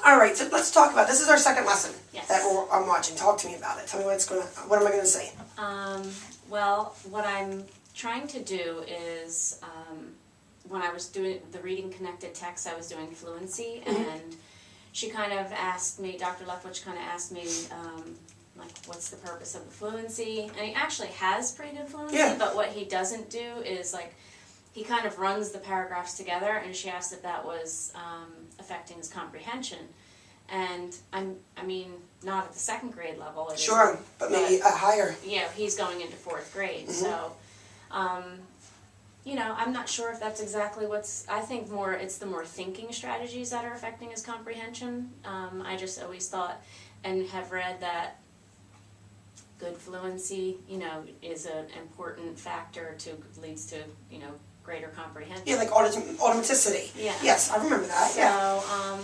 All right, so let's talk about, this is our second lesson Yes. that I'm watching. Talk to me about it. Tell me what am I going to say? Well, what I'm trying to do is, when I was doing the reading connected text, I was doing fluency, and she kind of asked me, Dr. Leftwich kind of asked me, like, what's the purpose of the fluency? And he actually has pretty good fluency, but what he doesn't do is, like, he kind of runs the paragraphs together, and she asked if that was affecting his comprehension. And I mean, not at the second grade level. Sure, but maybe higher. Yeah, he's going into fourth grade, so, you know, I'm not sure if that's exactly I think it's the more thinking strategies that are affecting his comprehension. I just always thought and have read that good fluency, you know, is an important factor leads to, you know, greater comprehension. Yeah, like automaticity. Yeah. Yes, I remember that. So,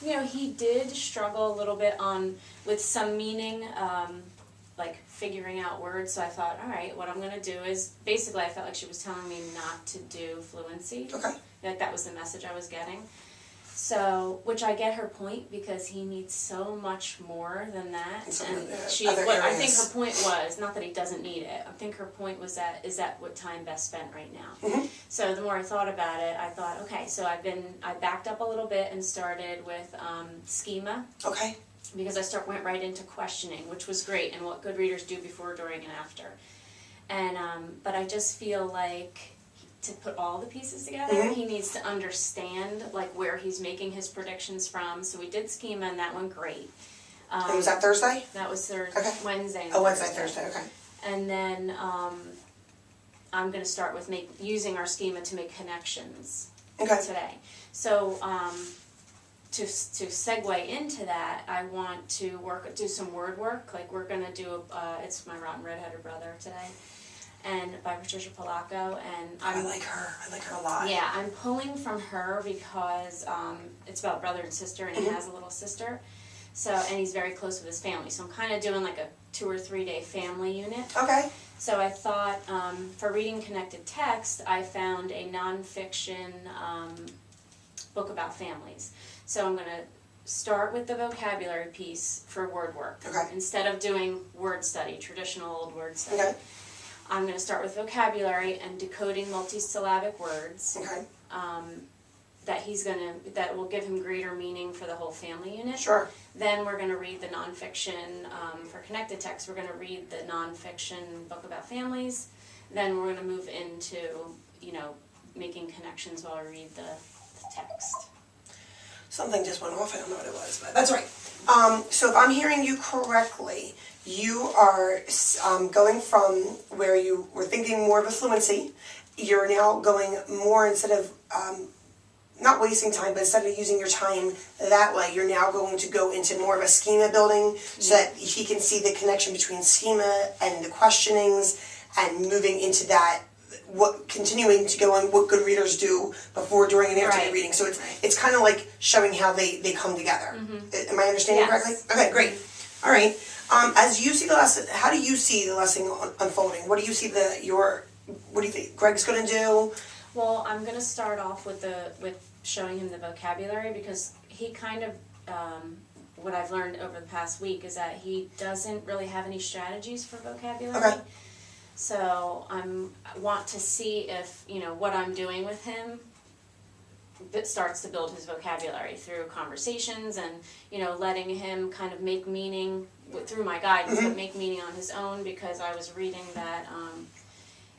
you know, he did struggle a little bit with some meaning, like figuring out words. So I thought, all right, what I'm going to do is, basically I felt like she was telling me not to do fluency. Okay. Like that was the message I was getting. So, which I get her point, because he needs so much more than that. And I think her point was, not that he doesn't need it, I think her point was is that what time best spent right now? So the more I thought about it, I thought, okay, so I backed up a little bit and started with schema. Okay. Because I went right into questioning, which was great, and what good readers do before, during, and after. And, but I just feel like, to put all the pieces together, he needs to understand like where he's making his predictions from. So we did schema, and that went great. And was that Thursday? That was Thursday. Okay. Wednesday. And Thursday. Okay. And then I'm going to start with using our schema to make connections today. So to segue into that, I want to do some word work. Like we're going to do it's my Rotten Red-Headed Brother today. And by Patricia Polacco, and I like her a lot. Yeah, I'm pulling from her because it's about brother and sister, and he has a little sister. So, and he's very close with his family. So I'm kind of doing like a 2 or 3 day family unit. Okay. So I thought for reading connected text, I found a nonfiction book about families. So I'm going to start with the vocabulary piece for word work. Okay. Instead of doing word study, traditional old word study. Okay. I'm going to start with vocabulary and decoding multisyllabic words. Okay. That will give him greater meaning for the whole family unit. Sure. Then we're going to read the nonfiction for connected text. We're going to read the nonfiction book about families. Then we're going to move into, you know, making connections while we read the text. Something just went off. I don't know what it was, but that's right. So if I'm hearing you correctly, you are going from where you were thinking more of a fluency, you're now going more, instead of not wasting time, but instead of using your time that way, you're now going to go into more of a schema building so that he can see the connection between schema and the questionings, and moving into that, continuing to go on what good readers do before, during, and after the reading. So it's kind of like showing how they come together. Am I understanding correctly? Okay, great. All right. As you see the lesson, how do you see the lesson unfolding? What do you see what do you think Greg's going to do? Well, I'm going to start off with showing him the vocabulary, because he kind of, what I've learned over the past week is that he doesn't really have any strategies for vocabulary. Okay. So I want to see if, you know, what I'm doing with him that starts to build his vocabulary through conversations, and, you know, letting him kind of make meaning through my guidance, but make meaning on his own, because I was reading that,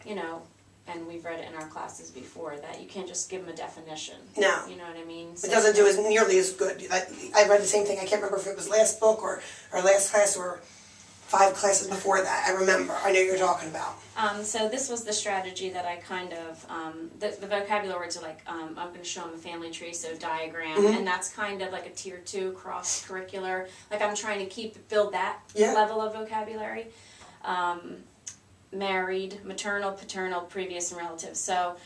you know, and we've read it in our classes before, that you can't just give him a definition. No. You know what I mean? So it doesn't do nearly as good. I read the same thing. I can't remember if it was last book or last class or 5 classes before that. I remember. I know you're talking about. So this was the strategy that I kind of, the vocabulary words are like, I'm going to show him a family tree, so diagram, and that's kind of like a tier 2 cross-curricular. Like I'm trying to build that level of vocabulary. Married, maternal, paternal, previous, and relative. So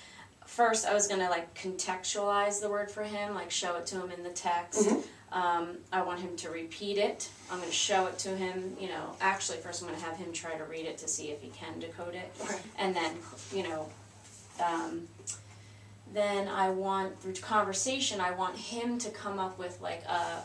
first I was going to like contextualize the word for him, like show it to him in the text. I want him to repeat it. I'm going to show it to him, you know, actually first I'm going to have him try to read it to see if he can decode it. Okay. And then, you know, then I want, through conversation, I want him to come up with like a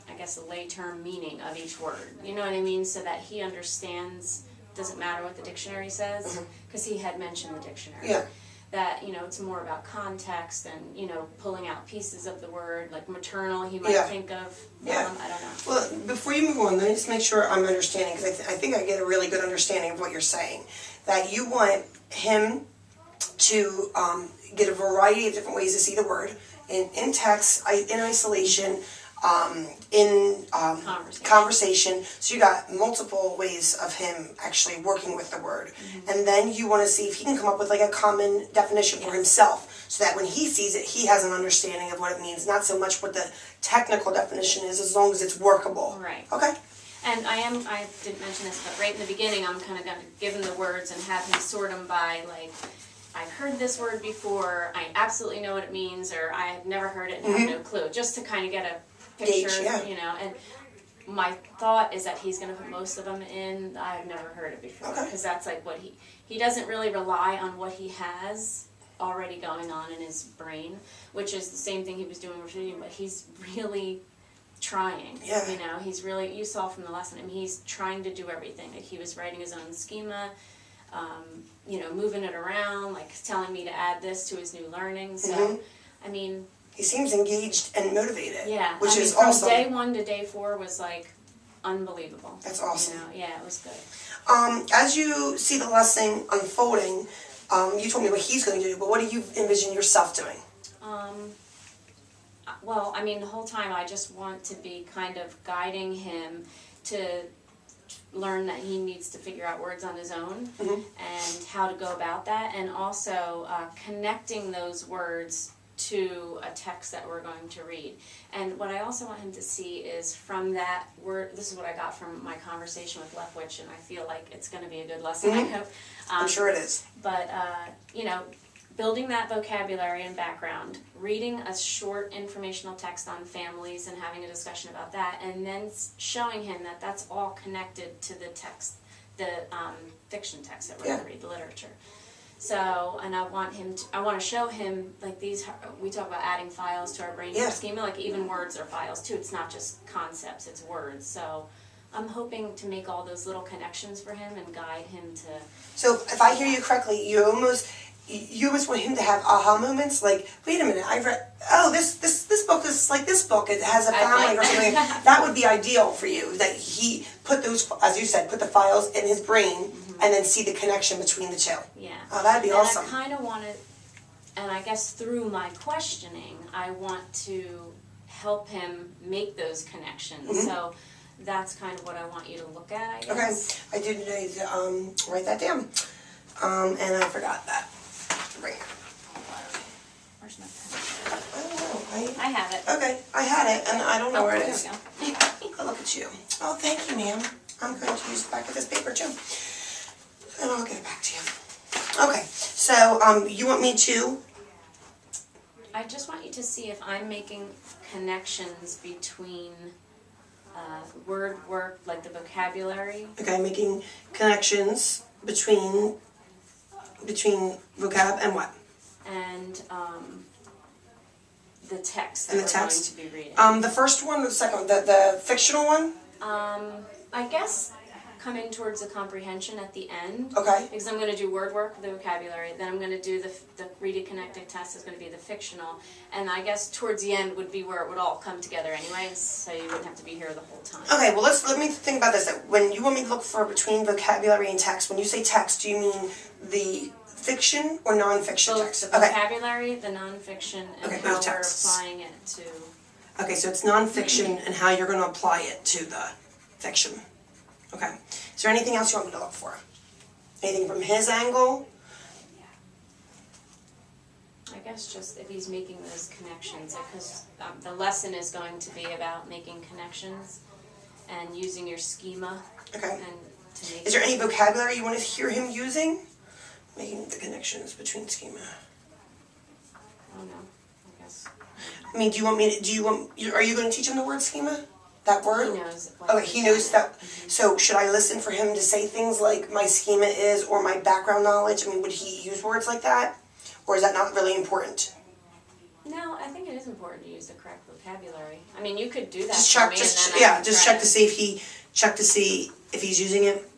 I guess a lay term meaning of each word. You know what I mean? So that he understands, doesn't matter what the dictionary says, because he had mentioned the dictionary. Yeah. That, you know, it's more about context and, you know, pulling out pieces of the word, like maternal, he might think of, Yeah. I don't know. Well, before you move on, let me just make sure I'm understanding, because I think I get a really good understanding of what you're saying. That you want him to get a variety of different ways to see the word in text, in isolation, in conversation. So you got multiple ways of him actually working with the word. And then you want to see if he can come up with like a common definition for himself, so that when he sees it, he has an understanding of what it means, not so much what the technical definition is, as long as it's workable. Right. Okay. And I didn't mention this, but right in the beginning, I'm kind of going to give him the words and have him sort them by, like, I've heard this word before, I absolutely know what it means, or I have never heard it and have no clue, just to kind of get a picture, you know. And my thought is that he's going to put most of them in, I've never heard it before, because that's like what he doesn't really rely on what he has already going on in his brain, which is the same thing he was doing with reading, but he's really trying. Yeah. You know, he's really, you saw from the lesson, I mean, he's trying to do everything. Like, he was writing his own schema, you know, moving it around, like telling me to add this to his new learning. So, I mean, he seems engaged and motivated. Yeah, which is from awesome. day 1 to day 4 was like unbelievable. That's awesome. You know? Yeah, it was good. As you see the lesson unfolding, you told me what he's going to do, but what do you envision yourself doing? Well, I mean, the whole time I just want to be kind of guiding him to learn that he needs to figure out words on his own and how to go about that, and also connecting those words to a text that we're going to read. And what I also want him to see is from that word, this is what I got from my conversation with Lefwich, and I feel like it's going to be a good lesson, I hope. I'm sure it is. But, you know, building that vocabulary and background, reading a short informational text on families and having a discussion about that, and then showing him that that's all connected to the text, the fiction text that we're going to read, the literature. So, and I want to show him, like, these, we talk about adding files to our brain schema, like even words are files too. It's not just concepts, it's words. So I'm hoping to make all those little connections for him and guide him to... So if I hear you correctly, you almost want him to have aha moments, like, wait a minute, I've read, oh, this book is like this book, it has a family or something. That would be ideal for you, that he put those, as you said, put the files in his brain and then see the connection between the two. Yeah. Oh, that'd be awesome. And I kind of want to, and I guess through my questioning, I want to help him make those connections. So that's kind of what I want you to look at, I guess. Okay, I do need to write that down, and I forgot that. Bring it. Where's my pen? I don't know. I have it. Okay, I had it, and I don't know where it is. There we go. Oh, look at you. Oh, thank you, ma'am. I'm going to use the back of this paper, too. And I'll give it back to you. Okay, so you want me to... I just want you to see if I'm making connections between word work, like the vocabulary. Okay, making connections between vocab and what? And the text that And the we're text? going to be reading. The first one or the second one? The fictional one? I guess coming towards the comprehension at the end. Okay. Because I'm going to do word work, the vocabulary, then I'm going to do the read it connected test is going to be the fictional, and I guess towards the end would be where it would all come together anyways, so you wouldn't have to be here the whole time. Okay, well let me think about this. When you want me to look for between vocabulary and text, when you say text, do you mean the fiction or non-fiction Both text? the vocabulary, the non-fiction, and Okay, how both we're texts. applying it to... Okay, so it's non-fiction and how you're going to apply it to the fiction. Okay. Is there anything else you want me to look for? Anything from his angle? I guess just if he's making those connections, because the lesson is going to be about making connections and using your schema. Okay. And to make... Is there any vocabulary you want to hear him using? Making the connections between schema. I don't know, I guess. I mean, are you going to teach him the word schema? That word? He knows. Okay, he knows that. So should I listen for him to say things like my schema is or my background knowledge? I mean, would he use words like that? Or is that not really important? No, I think it is important to use the correct vocabulary. I mean, you could do that Just for check, me just, and then I yeah, can just try check to see if he's using it.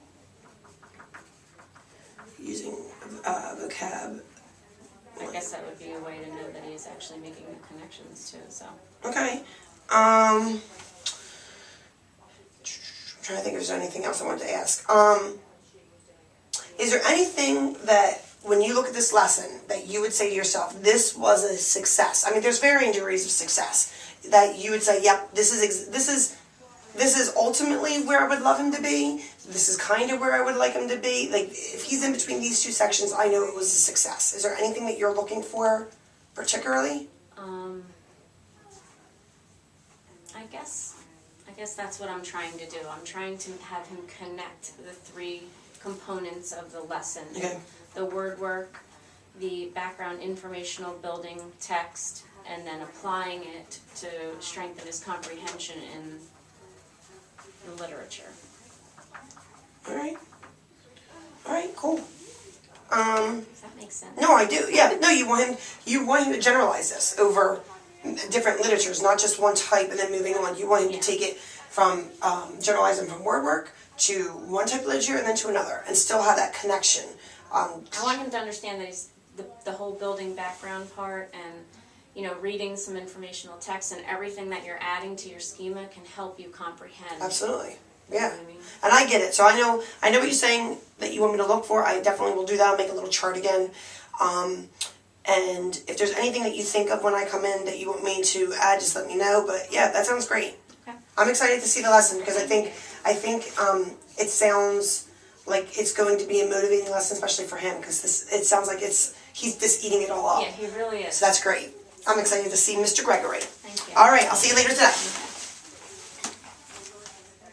Using vocab. I guess that would be a way to know that he's actually making the connections too, so. Okay. I'm trying to think if there's anything else I wanted to ask. Is there anything that, when you look at this lesson, that you would say to yourself, this was a success? I mean, there's varying degrees of success. That you would say, yep, this is ultimately where I would love him to be. This is kind of where I would like him to be. Like, if he's in between these two sections, I know it was a success. Is there anything that you're looking for particularly? I guess that's what I'm trying to do. I'm trying to have him connect the three components of the lesson. Okay. The word work, the background informational building text, and then applying it to strengthen his comprehension in literature. Alright, cool. Does that make sense? No, I do. Yeah, no, you want him to generalize this over different literatures, not just one type and then moving on. You want him to take it from generalizing from word work to one type of literature and then to another, and still have that connection. I want him to understand that he's the whole building background part, and reading some informational text and everything that you're adding to your schema can help you comprehend. Absolutely. Yeah. You know what I mean? And I get it. So I know what you're saying that you want me to look for. I definitely will do that. I'll make a little chart again. And if there's anything that you think of when I come in that you want me to add, just let me know. But yeah, that sounds great. Okay. I'm excited to see the lesson because I think it sounds like it's going to be a motivating lesson, especially for him, because it sounds like he's just eating it all up. Yeah, he really is. So that's great. I'm excited to see Mr. Gregory. Thank you. All right, I'll see you later today.